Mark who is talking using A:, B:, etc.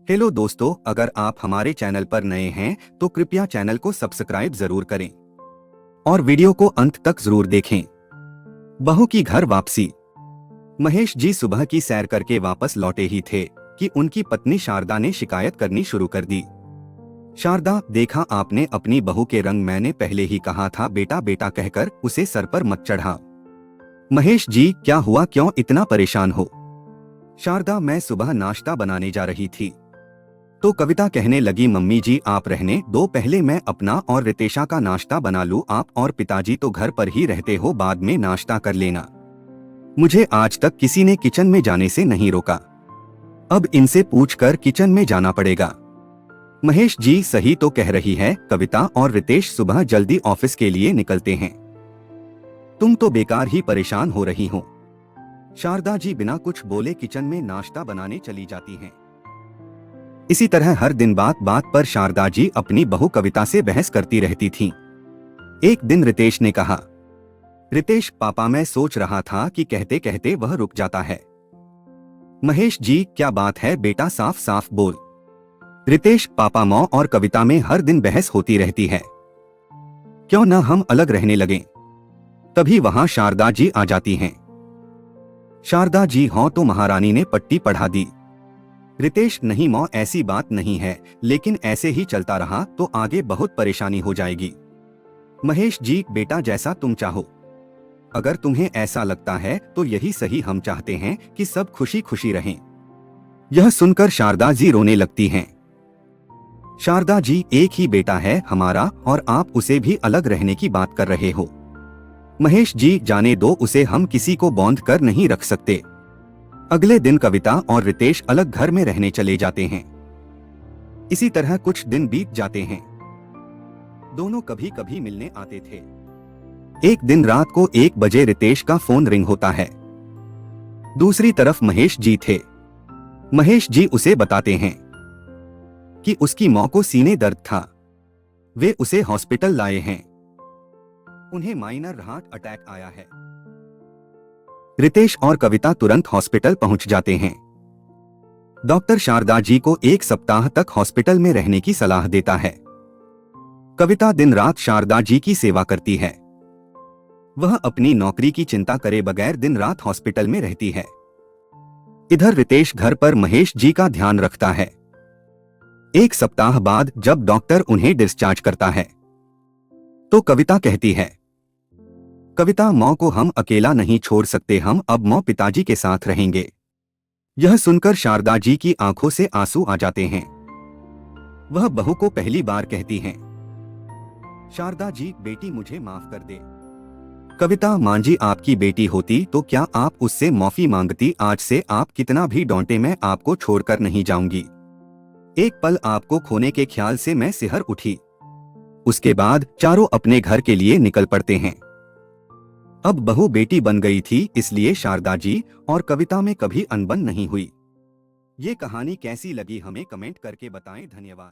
A: Hello दोस्तों, अगर आप हमारे चैनल पर नए हैं तो कृपया चैनल को सब्सक्राइब जरूर करें और वीडियो को अंत तक जरूर देखें। बहू की घर वापसी। महेश जी सुबह की सैर करके वापस लौटे ही थे कि उनकी पत्नी शारदा ने शिकायत करनी शुरू कर दी। शारदा, देखा आपने अपनी बहू के रंग, मैंने पहले ही कहा था बेटा बेटा कहकर उसे सर पर मत चढ़ा। महेश जी, क्या हुआ, क्यों इतना परेशान हो? शारदा, मैं सुबह नाश्ता बनाने जा रही थी तो कविता कहने लगी, मम्मी जी आप रहने दो, पहले मैं अपना और रितेशा का नाश्ता बना लूं। आप और पिताजी तो घर पर ही रहते हो, बाद में नाश्ता कर लेना। मुझे आज तक किसी ने किचन में जाने से नहीं रोका, अब इनसे पूछकर किचन में जाना पड़ेगा। महेश जी सही तो कह रही है, कविता और रितेश सुबह जल्दी ऑफिस के लिए निकलते हैं, तुम तो बेकार ही परेशान हो रही हो। शारदा जी बिना कुछ बोले किचन में नाश्ता बनाने चली जाती हैं। इसी तरह हर दिन बात बात पर शारदा जी अपनी बहू कविता से बहस करती रहती थीं। एक दिन रितेश ने कहा, रितेश पापा मैं सोच रहा था कि कहते कहते वह रुक जाता है। महेश जी, क्या बात है बेटा, साफ साफ बोल। रितेश, पापा मौ और कविता में हर दिन बहस होती रहती है, क्यों न हम अलग रहने लगें। तभी वहां शारदा जी आ जाती हैं। शारदा जी, हाँ तो महारानी ने पट्टी पढ़ा दी। रितेश, नहीं मौ, ऐसी बात नहीं है, लेकिन ऐसे ही चलता रहा तो आगे बहुत परेशानी हो जाएगी। महेश जी, बेटा जैसा तुम चाहो, अगर तुम्हें ऐसा लगता है तो यही सही, हम चाहते हैं कि सब खुशी खुशी रहें। यह सुनकर शारदा जी रोने लगती हैं। शारदा जी, एक ही बेटा है हमारा और आप उसे भी अलग रहने की बात कर रहे हो। महेश जी, जाने दो उसे, हम किसी को बौंध कर नहीं रख सकते। अगले दिन कविता और रितेश अलग घर में रहने चले जाते हैं। इसी तरह कुछ दिन बीत जाते हैं। दोनों कभी कभी मिलने आते थे। एक दिन रात को 1 बजे रितेश का फोन रिंग होता है। दूसरी तरफ महेश जी थे। महेश जी उसे बताते हैं कि उसकी मां को सीने दर्द था, वे उसे हॉस्पिटल लाए हैं, उन्हें माइनर हार्ट अटैक आया है। रितेश और कविता तुरंत हॉस्पिटल पहुंच जाते हैं। डॉक्टर शारदा जी को 1 सप्ताह तक हॉस्पिटल में रहने की सलाह देता है। कविता दिन रात शारदा जी की सेवा करती है। वह अपनी नौकरी की चिंता करे बगैर दिन रात हॉस्पिटल में रहती है। इधर रितेश घर पर महेश जी का ध्यान रखता है। 1 सप्ताह बाद जब डॉक्टर उन्हें डिस्चार्ज करता है तो कविता कहती है, कविता, मौ को हम अकेला नहीं छोड़ सकते, हम अब मौ पिताजी के साथ रहेंगे। यह सुनकर शारदा जी की आंखों से आंसू आ जाते हैं। वह बहू को पहली बार कहती हैं, शारदा जी बेटी मुझे माफ कर दे। कविता, मां जी आपकी बेटी होती तो क्या आप उससे माफी मांगती? आज से आप कितना भी डांटे मैं आपको छोड़कर नहीं जाऊंगी। एक पल आपको खोने के ख्याल से मैं सिहर उठी। उसके बाद चारों अपने घर के लिए निकल पड़ते हैं। अब बहू बेटी बन गई थी, इसलिए शारदा जी और कविता में कभी अनबन नहीं हुई। ये कहानी कैसी लगी हमें कमेंट करके बताएं। धन्यवाद।